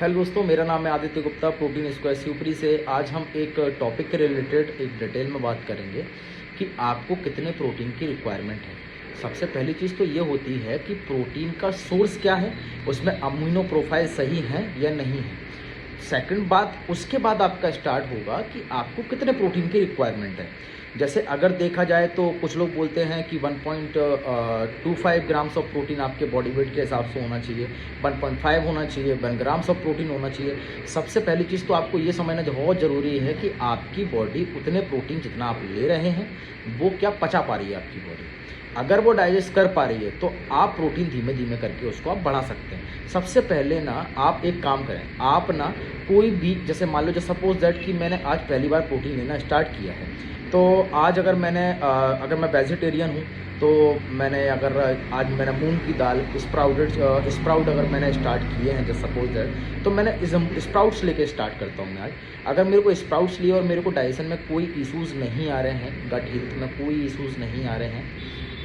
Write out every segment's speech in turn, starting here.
Hello दोस्तों, मेरा नाम है आदित्य गुप्ता, प्रोटीन स्क्वायर शिवपुरी से। आज हम एक टॉपिक के रिलेटेड एक डिटेल में बात करेंगे कि आपको कितने प्रोटीन की रिक्वायरमेंट है। सबसे पहली चीज़ तो ये होती है कि प्रोटीन का सोर्स क्या है, उसमें अमीनो प्रोफाइल सही है या नहीं है। सेकंड बात, उसके बाद आपका स्टार्ट होगा कि आपको कितने प्रोटीन की रिक्वायरमेंट है। जैसे अगर देखा जाए तो कुछ लोग बोलते हैं कि 1.25 ग्राम्स ऑफ प्रोटीन आपके बॉडी वेट के हिसाब से होना चाहिए, 1.5 होना चाहिए, 1 ग्राम्स ऑफ प्रोटीन होना चाहिए। सबसे पहली चीज़ तो आपको ये समझना बहुत ज़रूरी है कि आपकी बॉडी उतने प्रोटीन जितना आप ले रहे हैं वो क्या पचा पा रही है आपकी बॉडी। अगर वो डाइजेस्ट कर पा रही है तो आप प्रोटीन धीमे धीमे करके उसको आप बढ़ा सकते हैं। सबसे पहले ना आप एक काम करें, आप ना कोई भी, जैसे मान लो जो सपोज दैट कि मैंने आज पहली बार प्रोटीन लेना स्टार्ट किया है, तो आज अगर मैं वेजिटेरियन हूँ तो आज मैंने मूंग की दाल स्प्राउट अगर मैंने स्टार्ट किए हैं, जैसे सपोज दैट, तो मैंने स्प्राउट्स लेके स्टार्ट करता हूँ मैं आज। अगर मेरे को स्प्राउट्स लिए और मेरे को डाइजेशन में कोई इश्यूज़ नहीं आ रहे हैं, गट हेल्थ में कोई इश्यूज़ नहीं आ रहे हैं,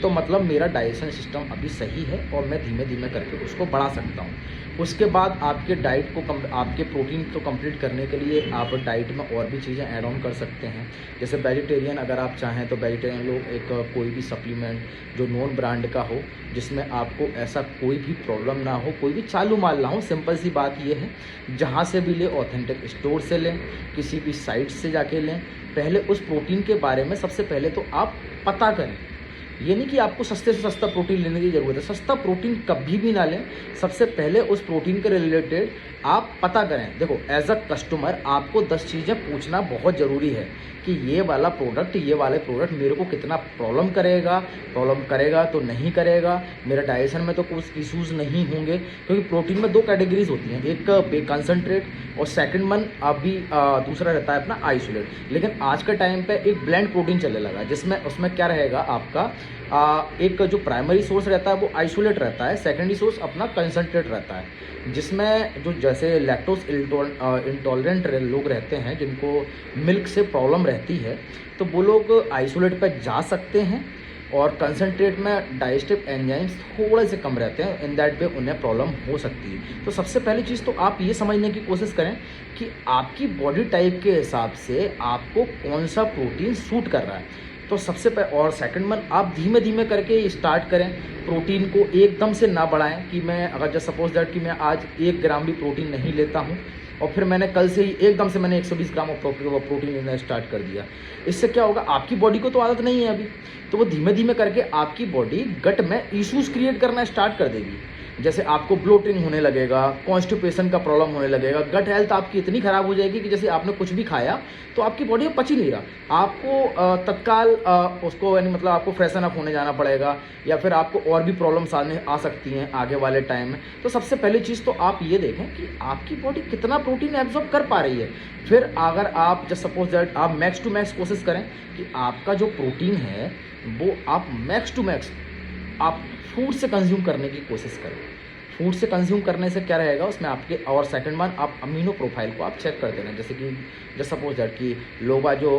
तो मतलब मेरा डाइजेशन सिस्टम अभी सही है और मैं धीमे धीमे करके उसको बढ़ा सकता हूँ। उसके बाद आपके डाइट को आपके प्रोटीन को कंप्लीट करने के लिए आप डाइट में और भी चीज़ें ऐड ऑन कर सकते हैं। जैसे वेजिटेरियन अगर आप चाहें तो वेजिटेरियन लोग एक कोई भी सप्लीमेंट जो नॉन ब्रांड का हो, जिसमें आपको ऐसा कोई भी प्रॉब्लम ना हो, कोई भी चालू माल ना हो। सिंपल सी बात ये है, जहाँ से भी ले ऑथेंटिक स्टोर से लें, किसी भी साइट से जाके लें। पहले उस प्रोटीन के बारे में सबसे पहले तो आप पता करें। ये नहीं कि आपको सस्ते से सस्ता प्रोटीन लेने की ज़रूरत है, सस्ता प्रोटीन कभी भी ना लें। सबसे पहले उस प्रोटीन के रिलेटेड आप पता करें। देखो, एज अ कस्टमर आपको 10 चीज़ें पूछना बहुत ज़रूरी है कि ये वाले प्रोडक्ट मेरे को कितना प्रॉब्लम करेगा तो नहीं करेगा, मेरा डाइजेशन में तो कुछ इश्यूज़ नहीं होंगे। क्योंकि प्रोटीन में 2 कैटेगरीज होती हैं, एक बे कंसनट्रेट और सेकंड वन अभी दूसरा रहता है अपना आइसोलेट। लेकिन आज के टाइम पे एक ब्लेंड प्रोटीन चलने लगा, जिसमें उसमें क्या रहेगा, आपका एक जो प्राइमरी सोर्स रहता है वो आइसोलेट रहता है, सेकेंडरी सोर्स अपना कंसनट्रेट रहता है, जिसमें जो जैसे लैक्टोज इंटॉलरेंट लोग रहते हैं, जिनको मिल्क से प्रॉब्लम रहती है, तो वो लोग आइसोलेट पर जा सकते हैं। और कंसनट्रेट में डाइजेस्टिव एंजाइम्स थोड़े से कम रहते हैं, इन दैट वे उन्हें प्रॉब्लम हो सकती है। तो सबसे पहली चीज़ तो आप ये समझने की कोशिश करें कि आपकी बॉडी टाइप के हिसाब से आपको कौन सा प्रोटीन सूट कर रहा है। तो सबसे पहले और सेकंड वन, आप धीमे धीमे करके स्टार्ट करें। प्रोटीन को एकदम से ना बढ़ाएं कि मैं अगर जस्ट सपोज दैट कि मैं आज 1 ग्राम भी प्रोटीन नहीं लेता हूं और फिर मैंने कल से ही एकदम से मैंने 120 ग्राम ऑफ प्रोटीन लेना स्टार्ट कर दिया। इससे क्या होगा, आपकी बॉडी को तो आदत नहीं है अभी, तो वो धीमे धीमे करके आपकी बॉडी गट में इश्यूज़ क्रिएट करना स्टार्ट कर देगी। जैसे आपको ब्लोटिंग होने लगेगा, कॉन्स्टिपेशन का प्रॉब्लम होने लगेगा, गट हेल्थ आपकी इतनी ख़राब हो जाएगी कि जैसे आपने कुछ भी खाया तो आपकी बॉडी में पच ही नहीं रहा। आपको तत्काल उसको यानी मतलब आपको फ्रेशन अप होने जाना पड़ेगा, या फिर आपको और भी प्रॉब्लम्स आ सकती हैं आगे वाले टाइम में। तो सबसे पहली चीज़ तो आप ये देखें कि आपकी बॉडी कितना प्रोटीन एब्जॉर्ब कर पा रही है। फिर अगर आप जस्ट सपोज दैट आप मैक्स टू मैक्स कोशिश करें कि आपका जो प्रोटीन है वो आप मैक्स टू मैक्स आप फूड से कंज्यूम करने की कोशिश करें। फूड से कंज्यूम करने से क्या रहेगा उसमें आपके, और सेकंड वन आप अमीनो प्रोफाइल को आप चेक कर देना। जैसे कि जैसे सपोज दैट कि लोग जो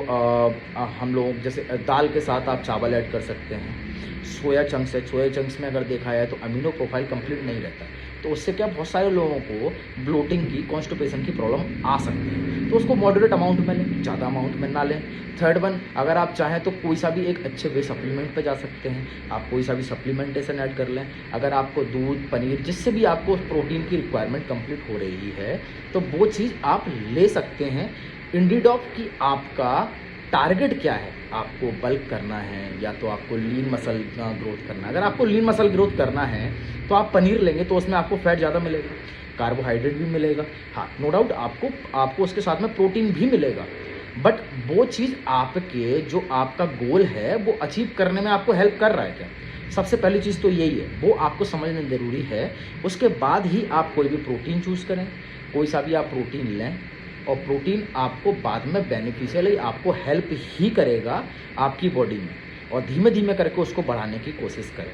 हम लोग जैसे दाल के साथ आप चावल ऐड कर सकते हैं, सोया चंक्स में अगर देखा जाए तो अमीनो प्रोफाइल कंप्लीट नहीं रहता है, तो उससे क्या बहुत सारे लोगों को ब्लोटिंग की, कॉन्स्टिपेशन की प्रॉब्लम आ सकती है। तो उसको मॉडरेट अमाउंट में लें, ज़्यादा अमाउंट में ना लें। थर्ड वन, अगर आप चाहें तो कोई सा भी एक अच्छे वे सप्लीमेंट पे जा सकते हैं, आप कोई सा भी सप्लीमेंटेशन ऐड कर लें। अगर आपको दूध, पनीर, जिससे भी आपको प्रोटीन की रिक्वायरमेंट कंप्लीट हो रही है तो वो चीज़ आप ले सकते हैं। इंडीड ऑफ कि आपका टारगेट क्या है, आपको बल्क करना है या तो आपको लीन मसल ग्रोथ करना है। अगर आपको लीन मसल ग्रोथ करना है तो आप पनीर लेंगे तो उसमें आपको फैट ज़्यादा मिलेगा, कार्बोहाइड्रेट भी मिलेगा, हाँ नो डाउट आपको उसके साथ में प्रोटीन भी मिलेगा। बट वो चीज़ आपके जो आपका गोल है वो अचीव करने में आपको हेल्प कर रहा है क्या, सबसे पहली चीज़ तो यही है, वो आपको समझना ज़रूरी है। उसके बाद ही आप कोई भी प्रोटीन चूज़ करें, कोई सा भी आप प्रोटीन लें, और प्रोटीन आपको बाद में बेनिफिशियल, आपको हेल्प ही करेगा आपकी बॉडी में, और धीमे धीमे करके उसको बढ़ाने की कोशिश करें।